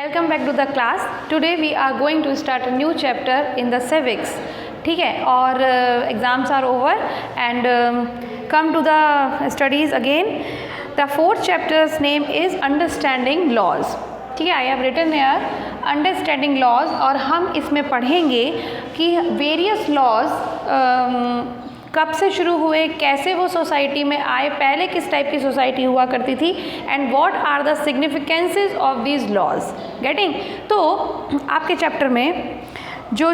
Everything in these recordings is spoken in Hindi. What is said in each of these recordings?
Welcome back to the class. Today we are going to start a new chapter in the civics. ठीक है, और exams are over and come to the studies again. The fourth chapter's name is understanding laws. ठीक है, I have written here understanding laws, और हम इसमें पढ़ेंगे कि वेरियस लॉज कब से शुरू हुए, कैसे वो सोसाइटी में आए, पहले किस टाइप की सोसाइटी हुआ करती थी, and what are the significances of these laws. Getting. तो आपके चैप्टर में जो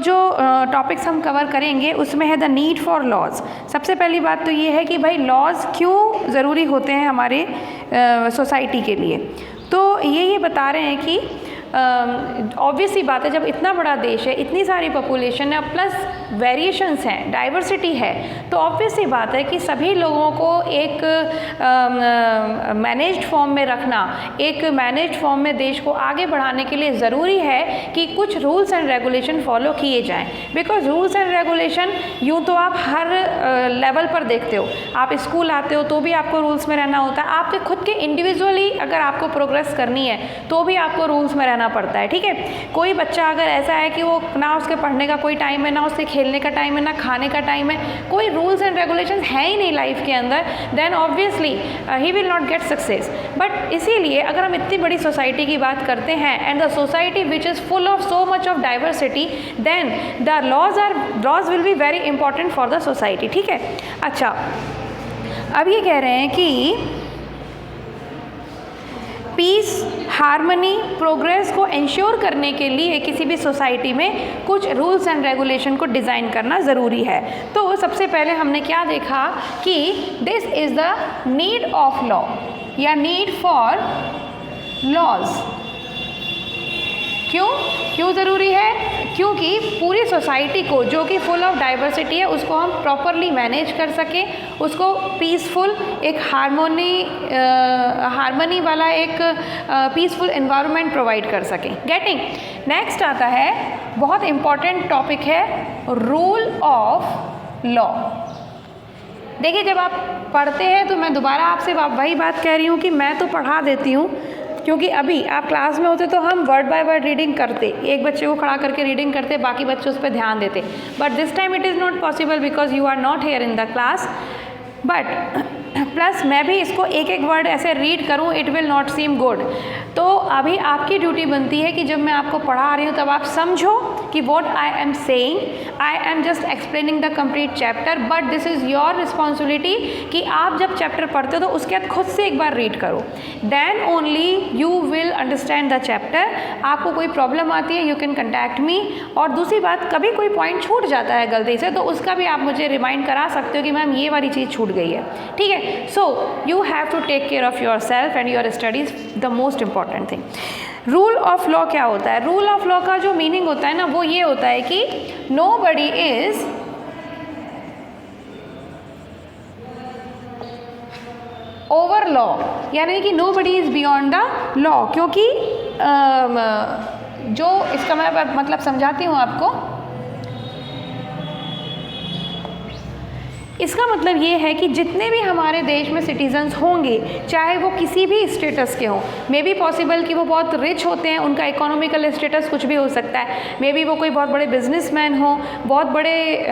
टॉपिक्स हम कवर करेंगे उसमें है द नीड फॉर लॉज. सबसे पहली बात तो ये है कि भाई लॉज क्यों ज़रूरी होते हैं हमारे सोसाइटी के लिए. तो ये बता रहे हैं कि ऑब्वियस सी बात है, जब इतना बड़ा देश है, इतनी सारी पॉपुलेशन है, प्लस वेरिएशंस हैं, डाइवर्सिटी है, तो ऑब्वियस सी बात है कि सभी लोगों को एक मैनेज्ड फॉर्म में रखना, एक मैनेज्ड फॉर्म में देश को आगे बढ़ाने के लिए ज़रूरी है कि कुछ रूल्स एंड रेगुलेशन फॉलो किए जाएं. बिकॉज रूल्स एंड रेगुलेशन यूँ तो आप हर लेवल पर देखते हो. आप स्कूल आते हो तो भी आपको रूल्स में रहना होता है. आपके खुद के इंडिविजुअली अगर आपको प्रोग्रेस करनी है तो भी आपको रूल्स में रहना पड़ता है. ठीक है, कोई बच्चा अगर ऐसा है कि वो ना उसके पढ़ने का कोई टाइम है, ना उसके खेलने का टाइम है, ना खाने का टाइम है, कोई रूल्स एंड रेगुलेशंस है ही नहीं लाइफ के अंदर, then obviously he will not get success. But इसीलिए अगर हम इतनी बड़ी सोसाइटी की बात करते हैं and the society which is full of so much of diversity, then the laws will be very important for the society. ठीक है. अच्छा, अब ये कह रहे हैं कि पीस, हार्मनी, प्रोग्रेस को इंश्योर करने के लिए किसी भी सोसाइटी में कुछ रूल्स एंड रेगुलेशन को डिज़ाइन करना ज़रूरी है. तो सबसे पहले हमने क्या देखा कि this is the need of law या नीड फॉर लॉज. क्यों ज़रूरी है? क्योंकि पूरी सोसाइटी को, जो कि फुल ऑफ डाइवर्सिटी है, उसको हम प्रॉपरली मैनेज कर सकें, उसको पीसफुल, एक हार्मनी वाला एक पीसफुल एनवायरनमेंट प्रोवाइड कर सकें. गेटिंग. नेक्स्ट आता है, बहुत इम्पॉर्टेंट टॉपिक है, रूल ऑफ लॉ. देखिए, जब आप पढ़ते हैं तो मैं दोबारा आपसे वही बात कह रही हूँ कि मैं तो पढ़ा देती हूँ, क्योंकि अभी आप क्लास में होते तो हम वर्ड बाय वर्ड रीडिंग करते, एक बच्चे को खड़ा करके रीडिंग करते, बाकी बच्चे उस पर ध्यान देते. But this time it is not possible because you are not here in the class. But plus मैं भी इसको एक एक वर्ड ऐसे रीड करूं, it will not seem good. तो अभी आपकी ड्यूटी बनती है कि जब मैं आपको पढ़ा रही हूँ तब आप समझो कि what I am saying. I am just explaining the complete chapter, but this is your responsibility कि आप जब चैप्टर पढ़ते हो तो उसके बाद खुद से एक बार रीड करो. Then only you will understand the chapter. आपको कोई प्रॉब्लम आती है, यू कैन कंटैक्ट मी. और दूसरी बात, कभी कोई पॉइंट छूट जाता है गलती से, तो उसका भी आप मुझे रिमाइंड करा सकते हो कि मैम ये वाली चीज़ छूट गई है. ठीक है. So you have to take care of yourself and your studies, the most important thing. Rule of law क्या होता है? रूल ऑफ लॉ का जो मीनिंग होता है ना, वो ये होता है कि nobody is ओवर लॉ, यानी कि nobody is beyond the law. क्योंकि जो इसका मैं मतलब समझाती हूँ आपको. इसका मतलब ये है कि जितने भी हमारे देश में सिटीजन्स होंगे, चाहे वो किसी भी स्टेटस के हों, मे बी पॉसिबल कि वो बहुत रिच होते हैं, उनका इकोनॉमिकल स्टेटस कुछ भी हो सकता है, मे बी वो कोई बहुत बड़े बिजनेसमैन हो, बहुत बड़े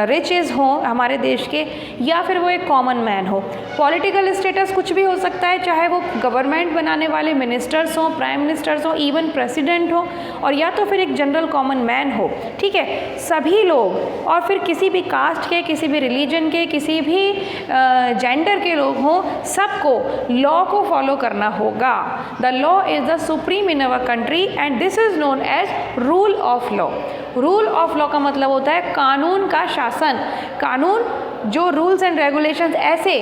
रिचेस हों हमारे देश के, या फिर वो एक कॉमन मैन हो. पॉलिटिकल स्टेटस कुछ भी हो सकता है, चाहे वो गवर्नमेंट बनाने वाले मिनिस्टर्स हों, प्राइम मिनिस्टर्स हों, इवन प्रेसिडेंट हो, और या तो फिर एक जनरल कॉमन मैन हो. ठीक है. सभी लोग, और फिर किसी भी कास्ट के, किसी भी रिलीजन के, किसी भी जेंडर के लोग हों, सबको लॉ को फॉलो करना होगा. The law is the supreme in our country and this is known as rule of law. Rule of law का मतलब होता है कानून का शासन. कानून, जो रूल्स एंड रेगुलेशंस ऐसे.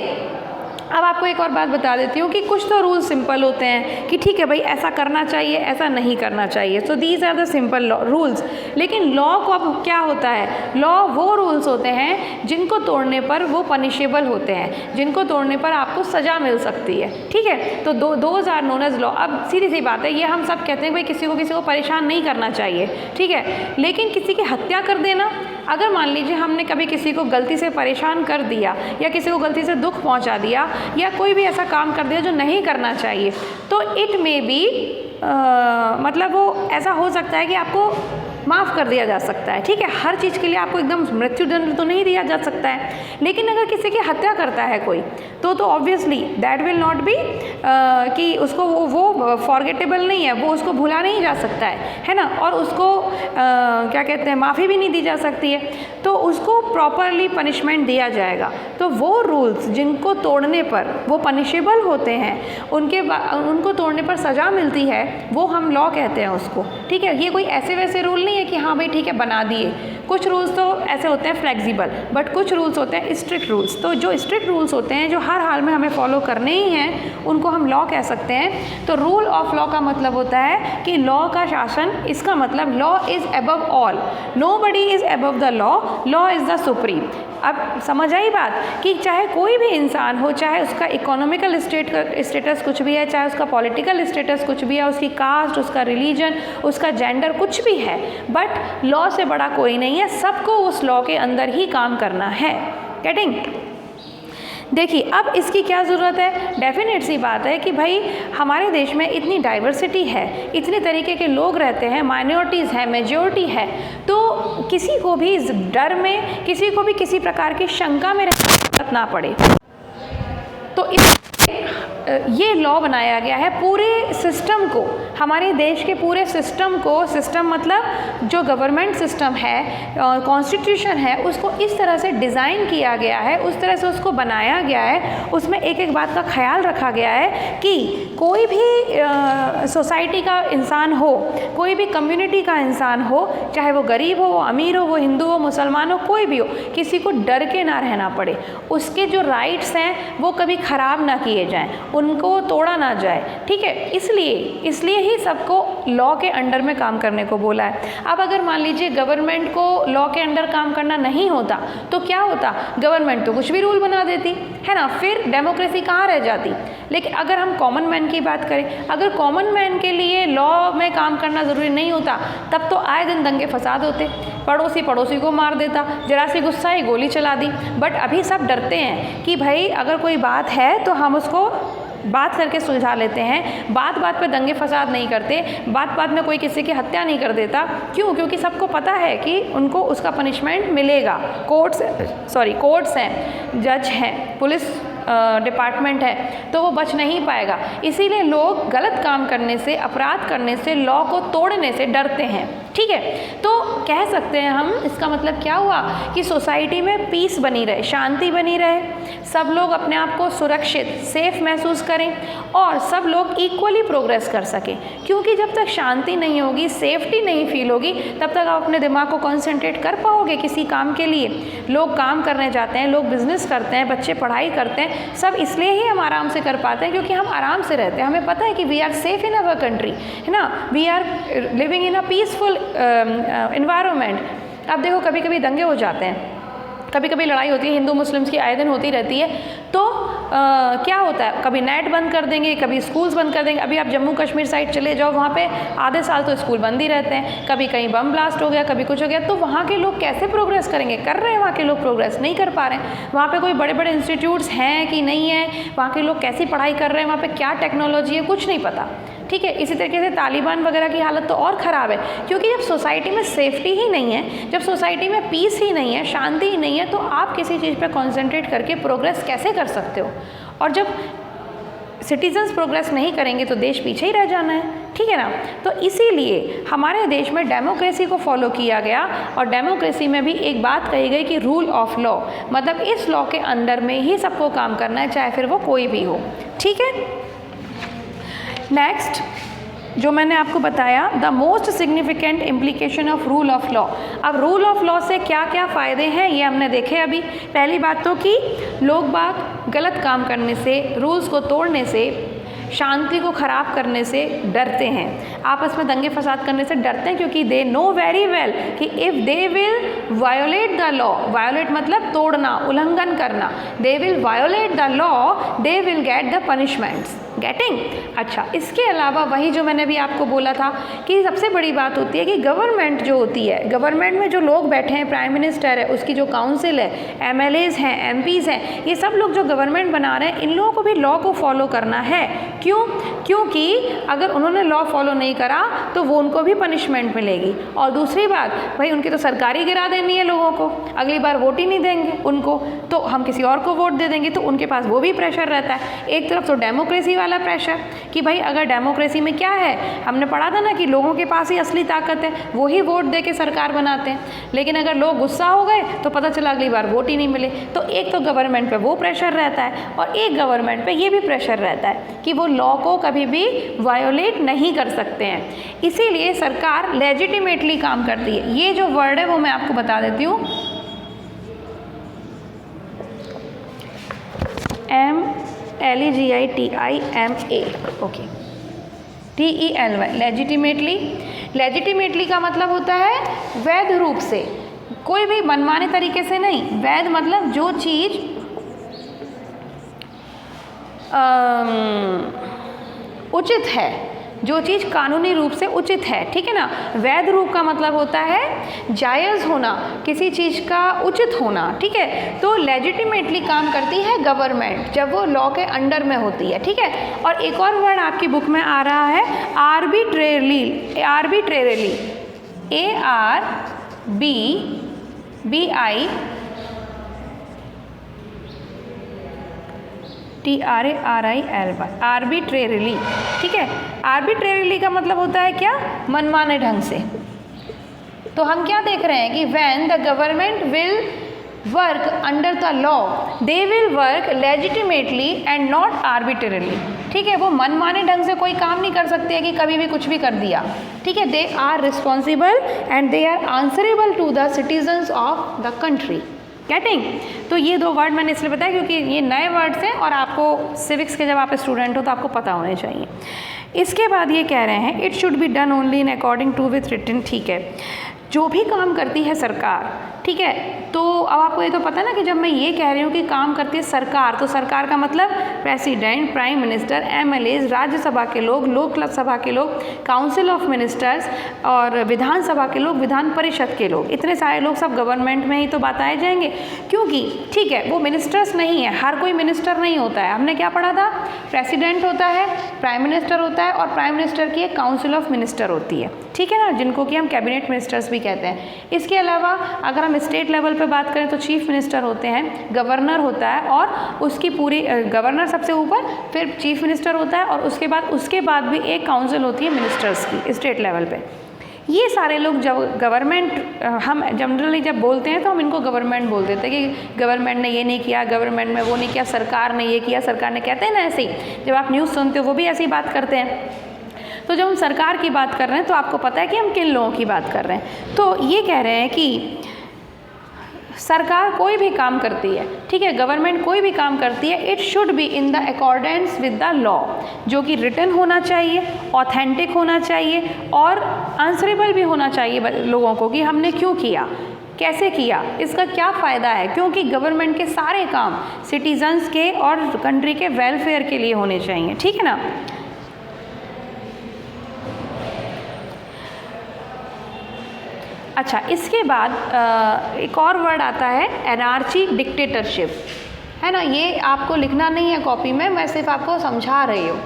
अब आपको एक और बात बता देती हूँ कि कुछ तो रूल सिंपल होते हैं कि ठीक है भाई, ऐसा करना चाहिए, ऐसा नहीं करना चाहिए. So these are the simple rules. लेकिन लॉ को अब क्या होता है? लॉ वो रूल्स होते हैं जिनको तोड़ने पर वो पनिशेबल होते हैं, जिनको तोड़ने पर आपको सज़ा मिल सकती है. ठीक है. तो those are known as law. अब सीधी सी बात है, ये हम सब कहते हैं भाई किसी को परेशान नहीं करना चाहिए. ठीक है. लेकिन किसी की हत्या कर देना, अगर मान लीजिए हमने कभी किसी को गलती से परेशान कर दिया, या किसी को गलती से दुख पहुंचा दिया, या कोई भी ऐसा काम कर दिया जो नहीं करना चाहिए, तो इट मे बी मतलब वो ऐसा हो सकता है कि आपको माफ़ कर दिया जा सकता है, ठीक है। हर चीज़ के लिए आपको एकदम मृत्युदंड तो नहीं दिया जा सकता है, लेकिन अगर किसी की हत्या करता है कोई तो obviously that will not be कि उसको वो फॉरगेटेबल नहीं है, वो उसको भुला नहीं जा सकता है ना। और उसको क्या कहते हैं, माफ़ी भी नहीं दी जा सकती है, तो उसको प्रॉपरली पनिशमेंट दिया जाएगा। तो वो रूल्स जिनको तोड़ने पर वो पनिशेबल होते हैं, उनको तोड़ने पर सज़ा मिलती है, वो हम लॉ कहते हैं उसको, ठीक है। ये कोई ऐसे वैसे रूल नहीं है कि हाँ भाई ठीक है बना दिए। कुछ रूल्स तो ऐसे होते हैं फ्लेक्सिबल, बट कुछ रूल्स होते हैं स्ट्रिक्ट रूल्स। तो जो स्ट्रिक्ट रूल्स होते हैं, जो हर हाल में हमें फॉलो करने ही हैं, उनको हम लॉ कह सकते हैं। तो रूल ऑफ लॉ का मतलब होता है कि लॉ का शासन, इसका मतलब law is above all, nobody is above the law, law is the supreme. अब समझ आई बात कि चाहे कोई भी इंसान हो, चाहे उसका इकोनॉमिकल स्टेटस कुछ भी है, चाहे उसका पॉलिटिकल स्टेटस कुछ भी है, उसकी कास्ट, उसका रिलीजन, उसका जेंडर कुछ भी है, बट लॉ से बड़ा कोई नहीं है। सबको उस लॉ के अंदर ही काम करना है। गेटिंग? देखिए अब इसकी क्या ज़रूरत है। डेफिनेट सी बात है कि भाई हमारे देश में इतनी डाइवर्सिटी है, इतने तरीके के लोग रहते हैं, माइनॉरिटीज़ हैं, मेजॉरिटी है, तो किसी को भी डर में, किसी को भी किसी प्रकार की शंका में रहना ना पड़े। तो ये लॉ बनाया गया है पूरे सिस्टम को, हमारे देश के पूरे सिस्टम को, सिस्टम मतलब जो गवर्नमेंट सिस्टम है, कॉन्स्टिट्यूशन है, उसको इस तरह से डिज़ाइन किया गया है, उस तरह से उसको बनाया गया है, उसमें एक एक बात का ख्याल रखा गया है कि कोई भी सोसाइटी का इंसान हो, कोई भी कम्युनिटी का इंसान हो, चाहे वो गरीब हो, वो अमीर हो, वो हिंदू हो, मुसलमान हो, कोई भी हो, किसी को डर के ना रहना पड़े। उसके जो राइट्स हैं वो कभी ख़राब ना किए जाएं, उनको तोड़ा ना जाए, ठीक है। इसलिए ही सबको लॉ के अंडर में काम करने को बोला है। अब अगर मान लीजिए गवर्नमेंट को लॉ के अंडर काम करना नहीं होता तो क्या होता, गवर्नमेंट तो कुछ भी रूल बना देती है ना, फिर डेमोक्रेसी कहाँ रह जाती। लेकिन अगर हम कॉमन मैन की बात करें, अगर कॉमन मैन के लिए लॉ में काम करना ज़रूरी नहीं होता, तब तो आए दिन दंगे फसाद होते, पड़ोसी को मार देता, जरा सी गुस्सा ही गोली चला दी। बट अभी सब डरते हैं कि भाई अगर कोई बात है तो हम उसको बात करके सुलझा लेते हैं, बात बात पे दंगे फसाद नहीं करते, बात बात में कोई किसी की हत्या नहीं कर देता। क्यों? क्योंकि सबको पता है कि उनको उसका पनिशमेंट मिलेगा। कोर्ट्स हैं, जज हैं, पुलिस डिपार्टमेंट है, तो वो बच नहीं पाएगा। इसीलिए लोग गलत काम करने से, अपराध करने से, लॉ को तोड़ने से डरते हैं, ठीक है। तो कह सकते हैं हम, इसका मतलब क्या हुआ कि सोसाइटी में पीस बनी रहे, शांति बनी रहे, सब लोग अपने आप को सुरक्षित, सेफ महसूस करें और सब लोग इक्वली प्रोग्रेस कर सकें। क्योंकि जब तक शांति नहीं होगी, सेफ्टी नहीं फील होगी, तब तक आप अपने दिमाग को कॉन्सेंट्रेट कर पाओगे किसी काम के लिए। लोग काम करने जाते हैं, लोग बिजनेस करते हैं, बच्चे पढ़ाई करते हैं, सब इसलिए ही हम आराम से कर पाते हैं क्योंकि हम आराम से रहते हैं। हमें पता है कि we are safe in our country, है ना, we are living in a peaceful environment. अब देखो कभी कभी दंगे हो जाते हैं, कभी कभी लड़ाई होती है, हिंदू मुस्लिम्स की आए दिन होती रहती है, तो क्या होता है, कभी नेट बंद कर देंगे, कभी स्कूल्स बंद कर देंगे। अभी आप जम्मू कश्मीर साइड चले जाओ, वहाँ पे आधे साल तो स्कूल बंद ही रहते हैं, कभी कहीं बम ब्लास्ट हो गया, कभी कुछ हो गया, तो वहाँ के लोग कैसे प्रोग्रेस करेंगे? कर रहे हैं वहाँ के लोग प्रोग्रेस? नहीं कर पा रहे हैं। वहाँ पे कोई बड़े बड़े इंस्टीट्यूट्स हैं कि नहीं है, वहाँ के लोग कैसी पढ़ाई कर रहे हैं, वहाँ पे क्या टेक्नोलॉजी है, कुछ नहीं पता, ठीक है। इसी तरीके से तालिबान वगैरह की हालत तो और ख़राब है, क्योंकि जब सोसाइटी में सेफ्टी ही नहीं है, जब सोसाइटी में पीस ही नहीं है, शांति ही नहीं है, तो आप किसी चीज़ पर कॉन्सेंट्रेट करके प्रोग्रेस कैसे कर सकते हो? और जब सिटीजन्स प्रोग्रेस नहीं करेंगे तो देश पीछे ही रह जाना है, ठीक है ना। तो इसीलिए हमारे देश में डेमोक्रेसी को फॉलो किया गया, और डेमोक्रेसी में भी एक बात कही गई कि रूल ऑफ लॉ, मतलब इस लॉ के अंडर में ही सबको काम करना है, चाहे फिर वो कोई भी हो, ठीक है। नेक्स्ट जो मैंने आपको बताया, the most significant implication of rule of law. अब रूल ऑफ लॉ से क्या क्या फ़ायदे हैं ये हमने देखे अभी। पहली बात तो कि लोग बाग गलत काम करने से, रूल्स को तोड़ने से, शांति को ख़राब करने से डरते हैं, आपस में दंगे फसाद करने से डरते हैं, क्योंकि दे नो वेरी वेल कि if they will violet the law, violet मतलब तोड़ना, उल्लंघन करना, they will violet the law, they will get the punishments. Getting? अच्छा, इसके अलावा वही जो मैंने भी आपको बोला था कि सबसे बड़ी बात होती है कि गवर्नमेंट जो होती है, गवर्नमेंट में जो लोग बैठे हैं, प्राइम मिनिस्टर है, उसकी जो काउंसिल है, MLAs हैं, MPs हैं, ये सब लोग जो गवर्नमेंट बना रहे हैं, इन लोगों को भी लॉ को फॉलो करना है। क्यों? क्योंकि अगर उन्होंने लॉ फॉलो नहीं करा तो वो उनको भी पनिशमेंट मिलेगी। और दूसरी बात, भाई उनकी तो सरकारी गिरा देनी है लोगों को, अगली बार वोट ही नहीं देंगे उनको, तो हम किसी और को वोट दे देंगे, तो उनके पास वो भी प्रेशर रहता है। एक तरफ तो डेमोक्रेसी वाला प्रेशर कि भाई अगर डेमोक्रेसी में क्या है, हमने पढ़ा था ना कि लोगों के पास ही असली ताकत है, वो ही वोट दे के सरकार बनाते हैं। लेकिन अगर लोग गुस्सा हो गए तो पता चला अगली बार वोट ही नहीं मिले। तो एक तो गवर्नमेंट पे वो प्रेशर रहता है और एक गवर्नमेंट पे ये भी प्रेशर रहता है कि वो लॉ को कभी भी वायोलेट नहीं कर सकते हैं। इसीलिए सरकार लेजिटिमेटली काम करती है। ये जो वर्ड है वो मैं आपको बता देती हूँ, LEGITIMA, okay, TELY, legitimately. Legitimately का मतलब होता है वैध रूप से, कोई भी मनमाने तरीके से नहीं। वैध मतलब जो चीज़ उचित है, जो चीज़ कानूनी रूप से उचित है, ठीक है ना। वैध रूप का मतलब होता है जायज़ होना, किसी चीज़ का उचित होना, ठीक है। तो लेजिटिमेटली काम करती है गवर्नमेंट जब वो लॉ के अंडर में होती है, ठीक है। और एक और वर्ड आपकी बुक में आ रहा है आर्बिट्रेरली, आर्बिट्रेरली, ARBITRARILY, आर्बिट्रेरली, ठीक है। आर्बिट्रेरली का मतलब होता है क्या, मनमाने ढंग से। तो हम क्या देख रहे हैं कि when the government will work under the law they will work legitimately and not arbitrarily, ठीक है। वो मनमाने ढंग से कोई काम नहीं कर सकते कि कभी भी कुछ भी कर दिया, ठीक है। They are responsible and they are answerable to the citizens of the country. Getting? तो ये दो वर्ड मैंने इसलिए बताया क्योंकि ये नए वर्ड्स हैं और आपको सिविक्स के जब आप स्टूडेंट हो तो आपको पता होने चाहिए। इसके बाद ये कह रहे हैं it should be done only in according to with written, ठीक है। जो भी काम करती है सरकार, ठीक है, तो अब आपको ये तो पता है ना कि जब मैं ये कह रही हूँ कि काम करती है सरकार, तो सरकार का मतलब president, prime minister, MLAs, Rajya Sabha के लोग, लोक सभा के लोग, काउंसिल ऑफ मिनिस्टर्स और विधानसभा के लोग, विधान परिषद के लोग, इतने सारे लोग सब गवर्नमेंट में ही तो बताए जाएंगे। क्योंकि ठीक है वो मिनिस्टर्स नहीं है, हर कोई मिनिस्टर नहीं होता है। हमने क्या पढ़ा था, प्रेसिडेंट होता है, प्राइम मिनिस्टर होता है और प्राइम मिनिस्टर की एक काउंसिल ऑफ मिनिस्टर होती है, ठीक है ना, जिनको कि हम कैबिनेट मिनिस्टर्स भी कहते हैं। इसके अलावा अगर हम स्टेट लेवल पे बात करें तो चीफ मिनिस्टर होते हैं, गवर्नर होता है और उसकी पूरी गवर्नर सबसे ऊपर, फिर चीफ मिनिस्टर होता है और उसके बाद भी एक काउंसिल होती है मिनिस्टर्स की स्टेट लेवल पे। ये सारे लोग जब गवर्नमेंट, हम जनरली जब बोलते हैं तो हम इनको गवर्नमेंट बोल देते हैं कि गवर्नमेंट ने ये नहीं किया, गवर्नमेंट में वो नहीं किया, सरकार ने ये किया, सरकार ने, कहते हैं ना ऐसे ही। जब आप न्यूज़ सुनते हो वो भी ऐसी ही बात करते हैं। तो जब हम सरकार की बात कर रहे हैं तो आपको पता है कि हम किन लोगों की बात कर रहे हैं। तो ये कह रहे हैं कि सरकार कोई भी काम करती है, ठीक है, गवर्नमेंट कोई भी काम करती है, it should be in the accordance with the law, जो कि रिटन होना चाहिए, ऑथेंटिक होना चाहिए और आंसरेबल भी होना चाहिए लोगों को कि हमने क्यों किया, कैसे किया, इसका क्या फ़ायदा है। क्योंकि गवर्नमेंट के सारे काम सिटीजन्स के और कंट्री के वेलफेयर के लिए होने चाहिए, ठीक है ना। अच्छा, इसके बाद एक और वर्ड आता है एनार्ची, डिक्टेटरशिप, है ना। ये आपको लिखना नहीं है कॉपी में, मैं सिर्फ आपको समझा रही हूँ।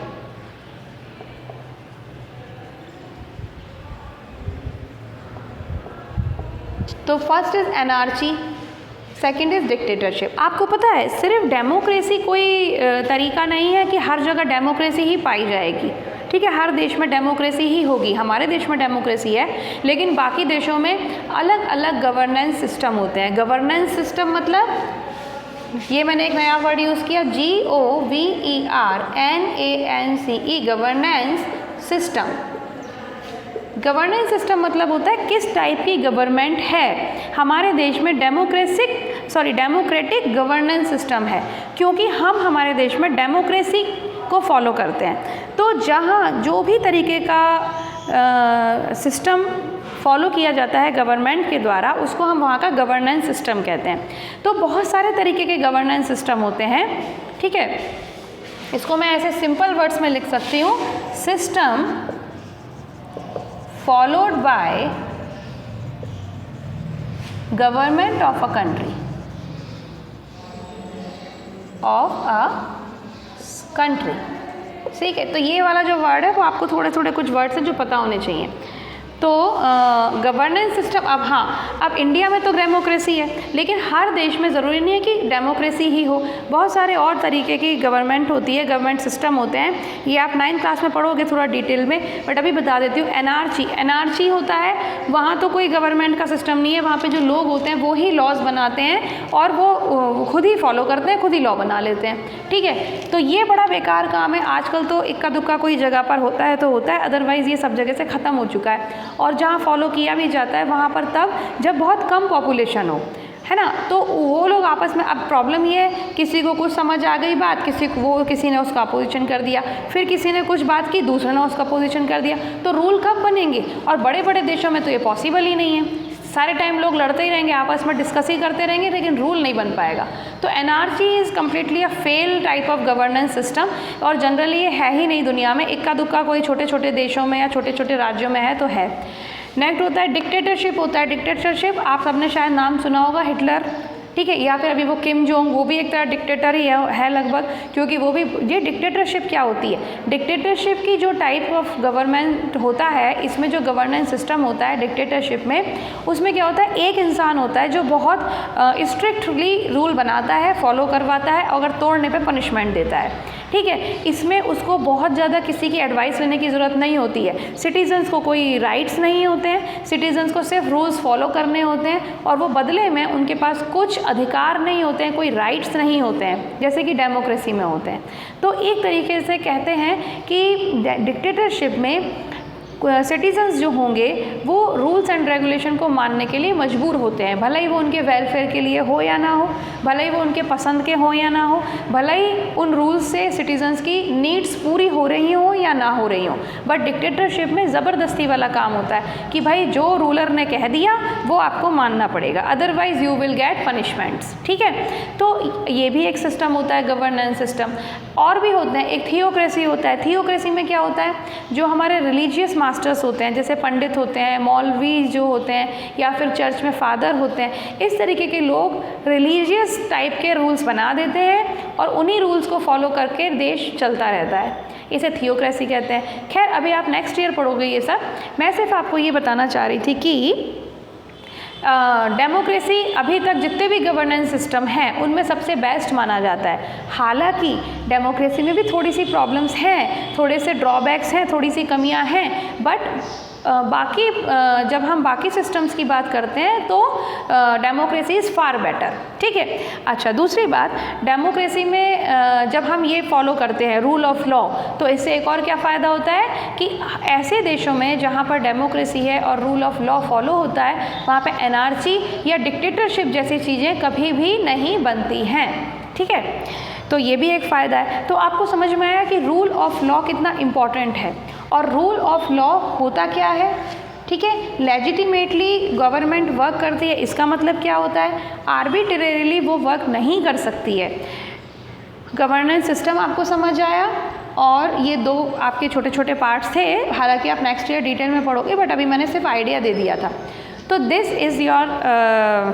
तो first is anarchy, second is dictatorship. आपको पता है सिर्फ डेमोक्रेसी कोई तरीका नहीं है कि हर जगह डेमोक्रेसी ही पाई जाएगी, ठीक है। हर देश में डेमोक्रेसी ही होगी, हमारे देश में डेमोक्रेसी है, लेकिन बाकी देशों में अलग अलग गवर्नेंस सिस्टम होते हैं। गवर्नेंस सिस्टम मतलब, ये मैंने एक नया वर्ड यूज़ किया, GOVERNANCE, governance system. Governance system मतलब होता है किस टाइप की गवर्नमेंट है। हमारे देश में डेमोक्रेटिक गवर्नेंस सिस्टम है, क्योंकि हम हमारे देश में डेमोक्रेसी को फॉलो करते हैं। तो जहाँ जो भी तरीके का सिस्टम फॉलो किया जाता है गवर्नमेंट के द्वारा, उसको हम वहाँ का गवर्नेंस सिस्टम कहते हैं। तो बहुत सारे तरीके के गवर्नेंस सिस्टम होते हैं, ठीक है। इसको मैं ऐसे सिंपल वर्ड्स में लिख सकती हूँ, system followed by government of a country, ठीक है। तो ये वाला जो वर्ड है वो आपको थोड़े थोड़े कुछ वर्ड्स हैं जो पता होने चाहिए। तो गवर्नेंस सिस्टम, अब हाँ, अब इंडिया में तो डेमोक्रेसी है, लेकिन हर देश में ज़रूरी नहीं है कि डेमोक्रेसी ही हो, बहुत सारे और तरीके की गवर्नमेंट होती है, गवर्नमेंट सिस्टम होते हैं। ये आप 9th क्लास में पढ़ोगे थोड़ा डिटेल में, बट अभी बता देती हूँ। एनआरची होता है, वहाँ तो कोई गवर्नमेंट का सिस्टम नहीं है, वहाँ पे जो लोग होते हैं वो ही लॉज बनाते हैं और वो खुद ही फॉलो करते हैं, खुद ही लॉ बना लेते हैं, ठीक है। तो ये बड़ा बेकार काम है। आजकल तो इक्का दुक्का कोई जगह पर होता है तो होता है, अदरवाइज़ ये सब जगह से ख़त्म हो चुका है। और जहाँ फॉलो किया भी जाता है वहाँ पर तब जब बहुत कम पॉपुलेशन हो, है ना, तो वो लोग आपस में, अब प्रॉब्लम ये है, किसी को कुछ समझ आ गई बात, किसी ने उसका अपोजिशन कर दिया, फिर किसी ने कुछ बात की, दूसरे ने उसका अपोजिशन कर दिया, तो रूल कब बनेंगे? और बड़े बड़े देशों में तो ये पॉसिबल ही नहीं है। सारे टाइम लोग लड़ते ही रहेंगे, आपस में डिस्कस ही करते रहेंगे, लेकिन रूल नहीं बन पाएगा। तो anarchy is completely a fail type of governance system, और जनरली ये है ही नहीं दुनिया में, इक्का दुक्का कोई छोटे छोटे देशों में या छोटे छोटे राज्यों में है तो है। नेक्स्ट होता है डिक्टेटरशिप होता है। डिक्टेटरशिप आप सबने शायद नाम सुना होगा, हिटलर, ठीक है, या फिर अभी वो किम जोंग, वो भी एक तरह डिक्टेटर ही है लगभग, क्योंकि वो भी, ये डिक्टेटरशिप क्या होती है? डिक्टेटरशिप की जो टाइप ऑफ गवर्नमेंट होता है, इसमें जो गवर्नेंस सिस्टम होता है डिक्टेटरशिप में, उसमें क्या होता है, एक इंसान होता है जो बहुत स्ट्रिक्टली रूल बनाता है, फॉलो करवाता है, अगर तोड़ने पे पनिशमेंट देता है, ठीक है। इसमें उसको बहुत ज़्यादा किसी की एडवाइस लेने की ज़रूरत नहीं होती है। सिटीजन्स को कोई राइट्स नहीं होते हैं, सिटीजन्स को सिर्फ रूल्स फॉलो करने होते हैं, और वो बदले में उनके पास कुछ अधिकार नहीं होते हैं, कोई राइट्स नहीं होते हैं, जैसे कि डेमोक्रेसी में होते हैं। तो एक तरीके से कहते हैं कि डिक्टेटरशिप में सिटीजन्स जो होंगे वो रूल्स एंड रेगुलेशन को मानने के लिए मजबूर होते हैं, भले ही वो उनके वेलफेयर के लिए हो या ना हो, भले ही वो उनके पसंद के हो या ना हो, भले ही उन रूल्स से सिटीजन्स की नीड्स पूरी हो रही हो या ना हो रही हो, बट डिक्टेटरशिप में ज़बरदस्ती वाला काम होता है कि भाई जो रूलर ने कह दिया वो आपको मानना पड़ेगा, otherwise you will get punishments, ठीक है। तो ये भी एक सिस्टम होता है, गवर्नेंस सिस्टम। और भी होते हैं, एक थियोक्रेसी होता है। थियोक्रेसी में क्या होता है, जो हमारे रिलीजियस मास्टर्स होते हैं, जैसे पंडित होते हैं, मौलवी जो होते हैं, या फिर चर्च में फादर होते हैं, इस तरीके के लोग रिलीजियस टाइप के रूल्स बना देते हैं और उन्हीं रूल्स को फॉलो करके देश चलता रहता है, इसे थियोक्रेसी कहते हैं। खैर अभी आप नेक्स्ट ईयर पढ़ोगे ये सब, मैं सिर्फ आपको ये बताना चाह रही थी कि डेमोक्रेसी अभी तक जितने भी गवर्नेंस सिस्टम हैं उनमें सबसे बेस्ट माना जाता है। हालांकि डेमोक्रेसी में भी थोड़ी सी प्रॉब्लम्स हैं, थोड़े से ड्रॉबैक्स हैं, थोड़ी सी कमियां हैं, बट बाकी जब हम बाकी सिस्टम्स की बात करते हैं तो डेमोक्रेसी इज़ फार बेटर, ठीक है। अच्छा, दूसरी बात, डेमोक्रेसी में जब हम ये फॉलो करते हैं रूल ऑफ लॉ, तो इससे एक और क्या फ़ायदा होता है कि ऐसे देशों में जहाँ पर डेमोक्रेसी है और रूल ऑफ लॉ फॉलो होता है, वहाँ पे एनार्ची या डिक्टेटरशिप जैसी चीज़ें कभी भी नहीं बनती हैं, ठीक है। तो ये भी एक फ़ायदा है। तो आपको समझ में आया कि रूल ऑफ लॉ कितना इम्पॉर्टेंट है, और रूल ऑफ लॉ होता क्या है, ठीक है। लेजिटिमेटली गवर्नमेंट वर्क करती है, इसका मतलब क्या होता है, आर्बिट्रेरीली वो वर्क नहीं कर सकती है। गवर्नेंस सिस्टम आपको समझ आया, और ये दो आपके छोटे छोटे पार्ट्स थे, हालांकि आप नेक्स्ट ईयर डिटेल में पढ़ोगे, बट अभी मैंने सिर्फ आइडिया दे दिया था। तो दिस इज़ योर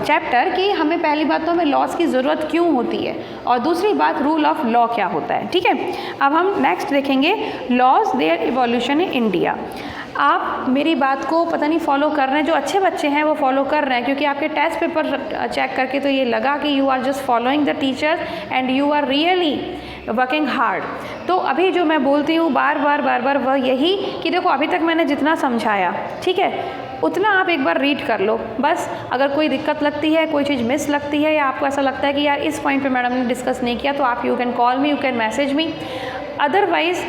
चैप्टर कि हमें पहली बात तो हमें लॉज की ज़रूरत क्यों होती है, और दूसरी बात रूल ऑफ लॉ क्या होता है, ठीक है। अब हम नेक्स्ट देखेंगे laws their evolution in India. आप मेरी बात को पता नहीं फॉलो कर रहे हैं, जो अच्छे बच्चे हैं वो फॉलो कर रहे हैं, क्योंकि आपके टेस्ट पेपर चेक करके तो ये लगा कि you are just following the teacher and you are really working hard. तो अभी जो मैं बोलती हूँ बार बार वह यही कि देखो अभी तक मैंने जितना समझाया, ठीक है, उतना आप एक बार रीड कर लो बस। अगर कोई दिक्कत लगती है, कोई चीज़ मिस लगती है, या आपको ऐसा लगता है कि यार इस पॉइंट पे मैडम ने डिस्कस नहीं किया, तो आप you can call me, you can message me. Otherwise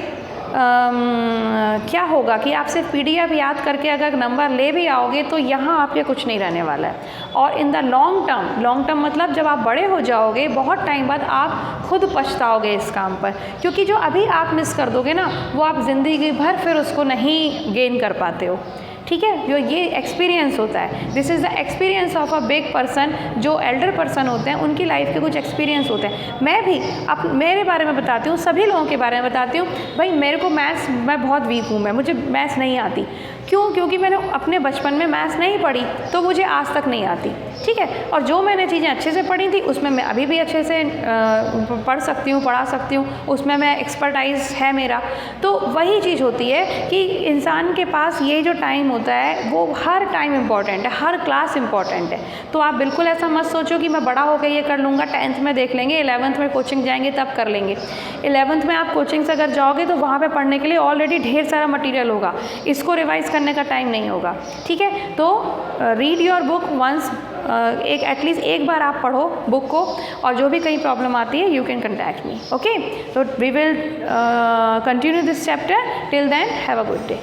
क्या होगा कि आप सिर्फ PDF याद करके अगर नंबर ले भी आओगे तो यहाँ आपके कुछ नहीं रहने वाला है। और इन द लॉन्ग टर्म मतलब जब आप बड़े हो जाओगे, बहुत टाइम बाद आप खुद पछताओगे इस काम पर, क्योंकि जो अभी आप मिस कर दोगे ना, वो आप ज़िंदगी भर फिर उसको नहीं गेन कर पाते हो, ठीक है। जो ये एक्सपीरियंस होता है, this is the experience of a big person. जो एल्डर पर्सन होते हैं उनकी लाइफ के कुछ एक्सपीरियंस होते हैं। मैं भी मेरे बारे में बताती हूँ, सभी लोगों के बारे में बताती हूँ। भाई मेरे को मैथ्स, मैं बहुत वीक हूँ, मुझे मैथ्स नहीं आती, क्यों? क्योंकि मैंने अपने बचपन में मैथ्स नहीं पढ़ी तो मुझे आज तक नहीं आती, ठीक है। और जो मैंने चीज़ें अच्छे से पढ़ी थी उसमें मैं अभी भी अच्छे से पढ़ सकती हूँ, पढ़ा सकती हूँ, उसमें मैं एक्सपर्टाइज है मेरा। तो वही चीज़ होती है कि इंसान के पास ये जो टाइम होता है वो हर टाइम इम्पॉर्टेंट है, हर क्लास इम्पॉर्टेंट है। तो आप बिल्कुल ऐसा मत सोचो कि मैं बड़ा होकर ये कर लूँगा, 10th में देख लेंगे, 11th में कोचिंग जाएंगे तब कर लेंगे। 11th में आप कोचिंग से अगर जाओगे तो वहाँ पे पढ़ने के लिए ऑलरेडी ढेर सारा मटेरियल होगा, इसको रिवाइज करने का टाइम नहीं होगा, ठीक है। तो रीड योर बुक वंस, एक एटलीस्ट एक बार आप पढ़ो बुक को, और जो भी कहीं प्रॉब्लम आती है you can contact me, okay. तो we will continue this chapter, till then have a good day.